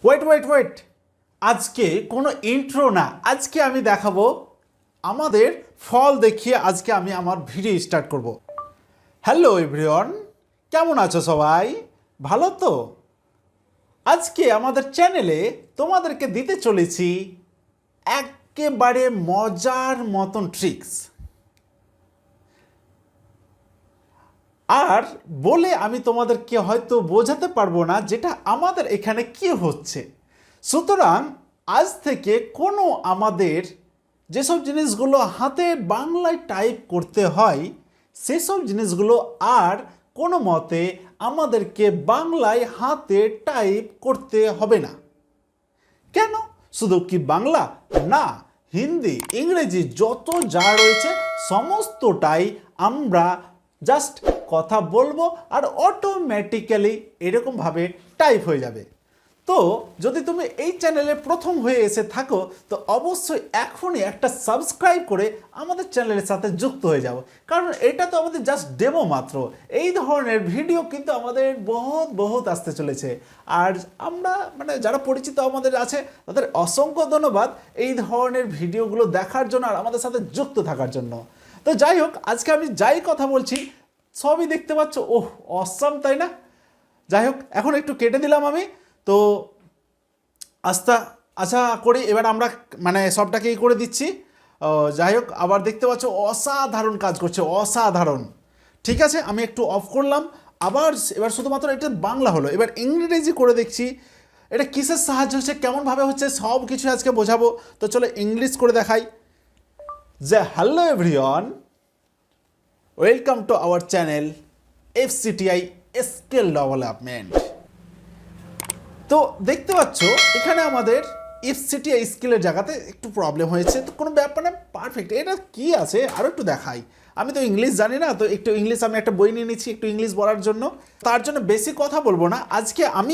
Wait আজকে কোনো intro না, আজকে আমি দেখাবো আমাদের ফল দেখিয়ে আজকে আমি আমার ভিডিও স্টার্ট করব। হ্যালো এভরিওয়ান, কেমন আছো সবাই? ভালো তো? আজকে আমাদের চ্যানেলে তোমাদেরকে দিতে চলেছি একেবারে মজার মতন ট্রিক্স, আর বলে আমি তোমাদেরকে হয়তো বোঝাতে পারবো না যেটা আমাদের এখানে কি হচ্ছে। সুতরাং আজ থেকে কোনো আমাদের যেসব জিনিসগুলো হাতে বাংলায় টাইপ করতে হয় সেসব জিনিসগুলো আর কোনো মতে আমাদেরকে বাংলায় হাতে টাইপ করতে হবে না। কেন? শুধু কি বাংলা না, হিন্দি, ইংরেজি যত যা রয়েছে সমস্তটাই আমরা জাস্ট কথা বলবো আর অটোমেটিক্যালি এরকমভাবে টাইপ হয়ে যাবে। তো যদি তুমি এই চ্যানেলে প্রথম হয়ে এসে থাকো তো অবশ্যই এখনই একটা সাবস্ক্রাইব করে আমাদের চ্যানেলের সাথে যুক্ত হয়ে যাও, কারণ এটা তো আমাদের জাস্ট ডেমো মাত্র। এই ধরনের ভিডিও কিন্তু আমাদের বহুত আসতে চলেছে, আর আমরা যারা পরিচিত আমাদের আছে তাদের অসংখ্য ধন্যবাদ এই ধরনের ভিডিওগুলো দেখার জন্য আর আমাদের সাথে যুক্ত থাকার জন্য। তো যাই হোক, আজকে আমি যাই কথা বলছি সবই দেখতে পাচ্ছ, ওহ অসাম, তাই না? যাই হোক, এখন একটু কেটে দিলাম আমি। তো আশা করি এবার আমরা সবটাকেই করে দিচ্ছি। যাই হোক, আবার দেখতে পাচ্ছ অসাধারণ কাজ করছে, অসাধারণ। ঠিক আছে, আমি একটু অফ করলাম। আবার এবার শুধুমাত্র এটা বাংলা হলো, এবার ইংরেজি করে দেখছি এটা কিসের সাহায্য হচ্ছে, কেমনভাবে হচ্ছে, সব কিছু আজকে বোঝাবো। তো চলো ইংলিশ করে দেখাই। যে hello everyone, welcome to our channel FCTI skill development. তো দেখতে পাচ্ছ এখানে আমাদের FCTI স্কিলের জায়গাতে একটু প্রবলেম হয়েছে, তো কোনো ব্যাপার না, পারফেক্ট। এটা কি আছে আরও একটু দেখাই। আমি তো ইংলিশ জানি না, তো একটু ইংলিশ আমি একটা বই নিয়ে নিচ্ছি একটু ইংলিশ বলার জন্য। তার জন্য বেশি কথা বলবো না, আজকে আমি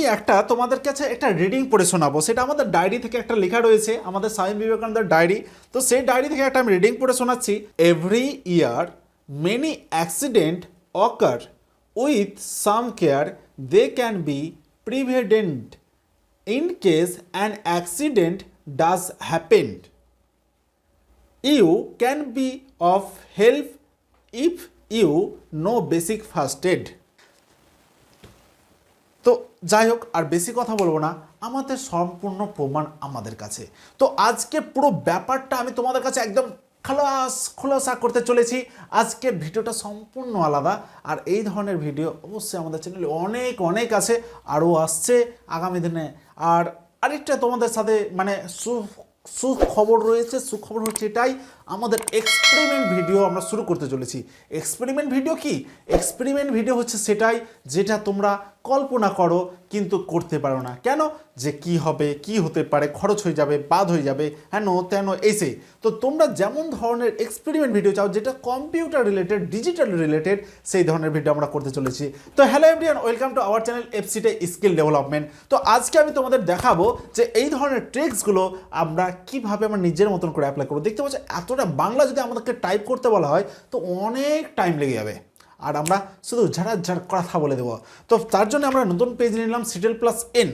তোমাদের কাছে একটা রিডিং পড়ে শোনাবো। সেটা আমাদের ডায়েরি থেকে একটা লেখা রয়েছে, আমাদের স্বামী বিবেকানন্দের ডায়েরি। তো সেই ডায়েরি থেকে একটা আমি রিডিং পড়ে শোনাচ্ছি। Every year many accidents occur. With some care, they can be prevented in case an accident does happen. You can be of help if you know basic first aid. তো যাই হোক, আর বেশি কথা বলবো না, আমাদের সম্পূর্ণ প্রমাণ আমাদের কাছে। তো আজকে পুরো ব্যাপারটা আমি তোমাদের কাছে একদম খোলাসা করতে চলেছি। আজকের ভিডিওটা সম্পূর্ণ আলাদা, আর এই ধরনের ভিডিও অবশ্যই আমাদের চ্যানেলে অনেক আছে, আরও আসছে আগামী দিনে। আর আরেকটা তোমাদের সাথে সুখবর রয়েছে। সুখবর হচ্ছে এটাই, আমাদের এক্সপেরিমেন্ট ভিডিও আমরা শুরু করতে চলেছি। এক্সপেরিমেন্ট ভিডিও কি? এক্সপেরিমেন্ট ভিডিও হচ্ছে সেটাই যেটা তোমরা কল্পনা করো কিন্তু করতে পারো না। কেন? যে কি হবে, কি হতে পারে, খরচ হয়ে যাবে, বাদ হয়ে যাবে, হ্যাঁ তেন এসে। তো তোমরা যেমন ধরনের এক্সপেরিমেন্ট ভিডিও চাও, যেটা কম্পিউটার রিলেটেড, ডিজিটাল রিলেটেড, সেই ধরনের ভিডিও আমরা করতে চলেছি। তো hello everyone, welcome to our channel FCTI skill development. তো আজকে আমি তোমাদের দেখাবো যে এই ধরনের ট্রিক্সগুলো আমরা কিভাবে আমরা নিজের মতন করে অ্যাপ্লাই করবো। দেখতে পাচ্ছ এতটা বাংলা যদি আমাদেরকে টাইপ করতে বলা হয় তো অনেক টাইম লেগে যাবে, আর আমরা শুধু ঝাড় কথা বলে দেবো। তো তার জন্য আমরা নতুন পেজ নিলাম CTL+N।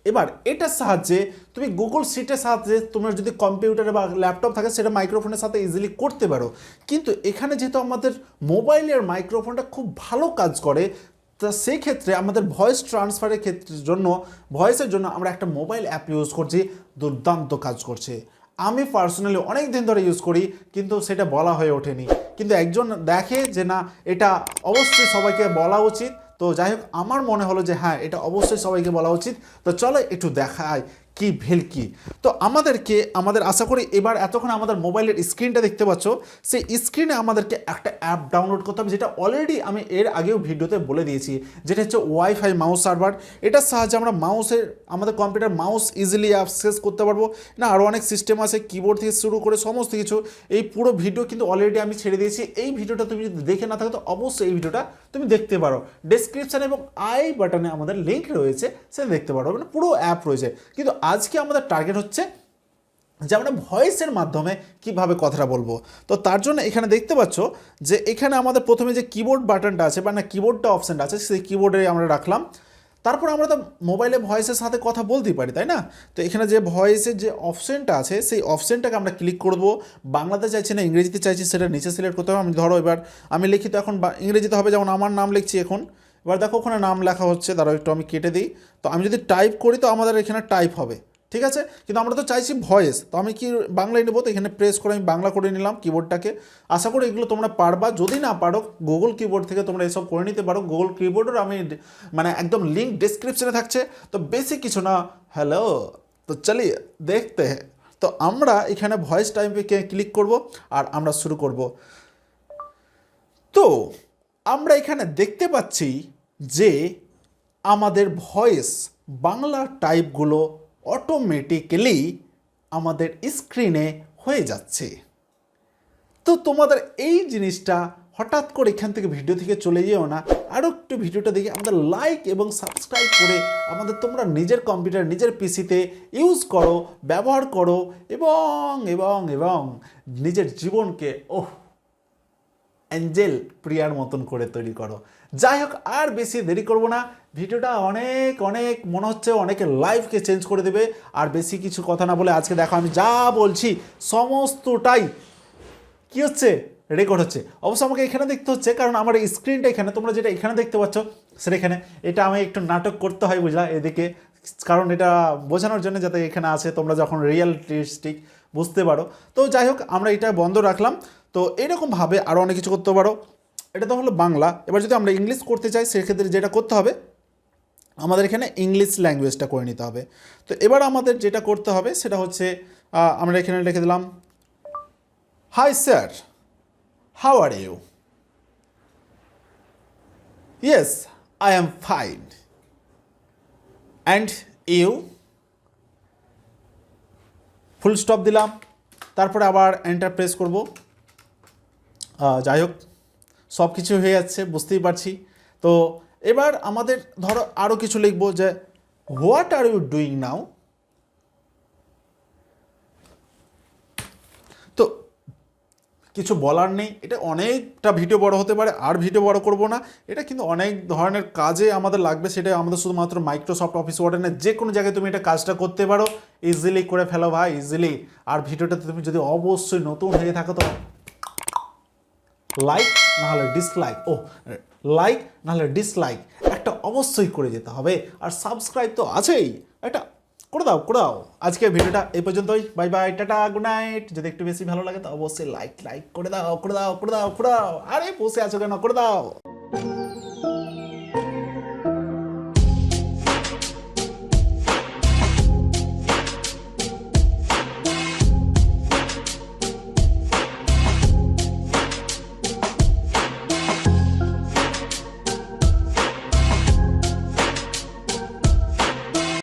এবার এটার সাহায্যে তুমি গুগল শিটের সাহায্যে তোমার যদি কম্পিউটারে বা ল্যাপটপ থাকে সেটা মাইক্রোফোনের সাথে ইজিলি করতে পারো। কিন্তু এখানে যেহেতু আমাদের মোবাইলের মাইক্রোফোনটা খুব ভালো কাজ করে, তা সেই ক্ষেত্রে আমাদের ভয়েস ট্রান্সফারের ভয়েসের জন্য আমরা একটা মোবাইল অ্যাপ ইউজ করছি, দুর্দান্ত কাজ করছে। আমি পার্সোনালি অনেক দিন ধরে ইউজ করি, কিন্তু সেটা বলা হয়ে ওঠেনি। কিন্তু একজন দেখে যে না, এটা অবশ্যই সবাইকে বলা উচিত। তো যাই হোক, আমার মনে হলো যে হ্যাঁ, এটা অবশ্যই সবাইকে বলা উচিত। তো চলো একটু দেখায় কি ভেলকি। তো আমাদের আশা করি এবার এতক্ষণ আমাদের মোবাইলের স্ক্রিনটা দেখতে পাচ্ছ, সেই স্ক্রিনে আমাদেরকে একটা অ্যাপ ডাউনলোড করতে হবে, যেটা অলরেডি আমি এর আগেও ভিডিওতে বলে দিয়েছি, যেটা হচ্ছে ওয়াইফাই মাউস সার্ভার। এটার সাহায্যে আমরা আমাদের কম্পিউটার মাউস ইজিলি অ্যাক্সেস করতে পারবো না। আরও অনেক সিস্টেম আছে, কিবোর্ড থেকে শুরু করে সমস্ত কিছু। এই পুরো ভিডিও কিন্তু অলরেডি আমি ছেড়ে দিয়েছি। এই ভিডিওটা তুমি যদি দেখে না থাকো তো অবশ্যই এই ভিডিওটা তুমি দেখতে পারো। ডেসক্রিপশানে এবং আই বাটনে আমাদের লিঙ্ক রয়েছে, সেটা দেখতে পারো, পুরো অ্যাপ রয়েছে। কিন্তু আজকে আমাদের টার্গেট হচ্ছে যে আমরা ভয়েসের মাধ্যমে কিভাবে কথাটা বলবো। তো তার জন্য এখানে দেখতে পাচ্ছ যে এখানে আমাদের প্রথমে যে কিবোর্ড বাটনটা আছে কিবোর্ডটা অপশানটা আছে, সেই কিবোর্ডে আমরা রাখলাম। তারপর আমরা তো মোবাইলে ভয়েসের সাথে কথা বলতেই পারি, তাই না? তো এখানে যে ভয়েসের যে অপশানটা আছে সেই অপশানটাকে আমরা ক্লিক করব। বাংলাতে চাইছি না ইংরেজিতে চাইছি সেটা নিচে সিলেক্ট করতে হবে। আমি ধরো এবার আমি লিখি, তো এখন ইংরেজিতে হবে, যেমন আমার নাম লিখছি এখন। এবার দেখো ওখানে নাম লেখা হচ্ছে, দাঁড়াও একটু আমি কেটে দিই। তো আমি যদি টাইপ করি তো আমাদের এখানে টাইপ হবে, ঠিক আছে? কিন্তু আমরা তো চাইছি ভয়েস, তো আমি কি বাংলায় নেবো, তো এখানে প্রেস করে আমি বাংলা করে নিলাম কিবোর্ডটাকে। আশা করি এগুলো তোমরা পারবা, যদি না পারো গুগল কিবোর্ড থেকে তোমরা এসব করে নিতে পারো। গুগল কিবোর্ডের আমি মানে একদম লিঙ্ক ডিসক্রিপশনে থাকছে। তো বেশি কিছু না, হ্যালো, তো চলিয়ে দেখতে হ্যাঁ। তো আমরা এখানে ভয়েস টাইপে ক্লিক করব আর আমরা শুরু করব। তো আমরা এখানে দেখতে পাচ্ছি যে আমাদের ভয়েস বাংলা টাইপগুলো অটোমেটিক্যালি আমাদের স্ক্রিনে হয়ে যাচ্ছে। তো তোমাদের এই জিনিসটা হঠাৎ করে এখান থেকে ভিডিও থেকে চলে যেও না, আরও একটু ভিডিওটা দেখে আমাদের লাইক এবং সাবস্ক্রাইব করে আমাদের তোমরা নিজের কম্পিউটার নিজের পিসিতে ইউজ করো, ব্যবহার করো এবং এবং এবং নিজের জীবনকে অ্যাঞ্জেল প্রিয়ার মতন করে তৈরি করো। যাই হোক, আর বেশি দেরি করব না, ভিডিওটা অনেক অনেক মনে হচ্ছে অনেকের লাইফকে চেঞ্জ করে দেবে। আর বেশি কিছু কথা না বলে আজকে দেখো আমি যা বলছি সমস্তটাই কী হচ্ছে, রেকর্ড হচ্ছে। অবশ্য আমাকে এখানে দেখতে হচ্ছে কারণ আমার স্ক্রিনটা এখানে, তোমরা যেটা এখানে দেখতে পাচ্ছ সেটা এখানে। এটা আমি একটু নাটক করতে হয় বুঝলা এদিকে, কারণ এটা বোঝানোর জন্য যাতে এখানে আছে তোমরা যখন রিয়েলিস্টিক বুঝতে পারো। তো যাই হোক, আমরা এটা বন্ধ রাখলাম। তো এরকমভাবে আরও অনেক কিছু করতে পারো। এটা তো হলো বাংলা। এবার যদি আমরা ইংলিশ করতে চাই সেক্ষেত্রে যেটা করতে হবে, আমাদের এখানে ইংলিশ ল্যাঙ্গুয়েজটা করে নিতে হবে। তো এবার আমাদের যেটা করতে হবে সেটা হচ্ছে আমরা এখানে লিখে দিলাম, hi sir, how are you? Yes, I am fine. And you? Full stop দিলাম, তারপরে আবার এন্টার প্রেস করব। যাই হোক, সব কিছু হয়ে যাচ্ছে বুঝতেই পারছি। তো এবার আমাদের ধরো আরও কিছু লিখবো যে what are you doing now? তো কিছু বলার নেই, এটা অনেকটা ভিডিও বড় হতে পারে, আর ভিডিও বড় করব না। এটা কিন্তু অনেক ধরনের কাজে আমাদের লাগবে, সেটা আমাদের শুধুমাত্র মাইক্রোসফট অফিস ওয়ার্ডে না, যে কোনো জায়গায় তুমি এটা কাজটা করতে পারো, ইজিলি করে ফেলো ভাই, ইজিলি। আর ভিডিওটাতে তুমি যদি অবশ্যই নতুন হয়ে থাকো তো লাইক নাহলে ডিসলাইক, লাইক নাহলে ডিসলাইক একটা অবশ্যই করে যেতে হবে। আর সাবস্ক্রাইব তো আছেই, একটা করে দাও করে দাও। আজকের ভিডিওটা এই পর্যন্তই, bye bye, tata, good night. যদি একটু বেশি ভালো লাগে তো অবশ্যই লাইক করে দাও করে দাও করে দাও করে দাও। আরে বসে আছো কেন, করে দাও।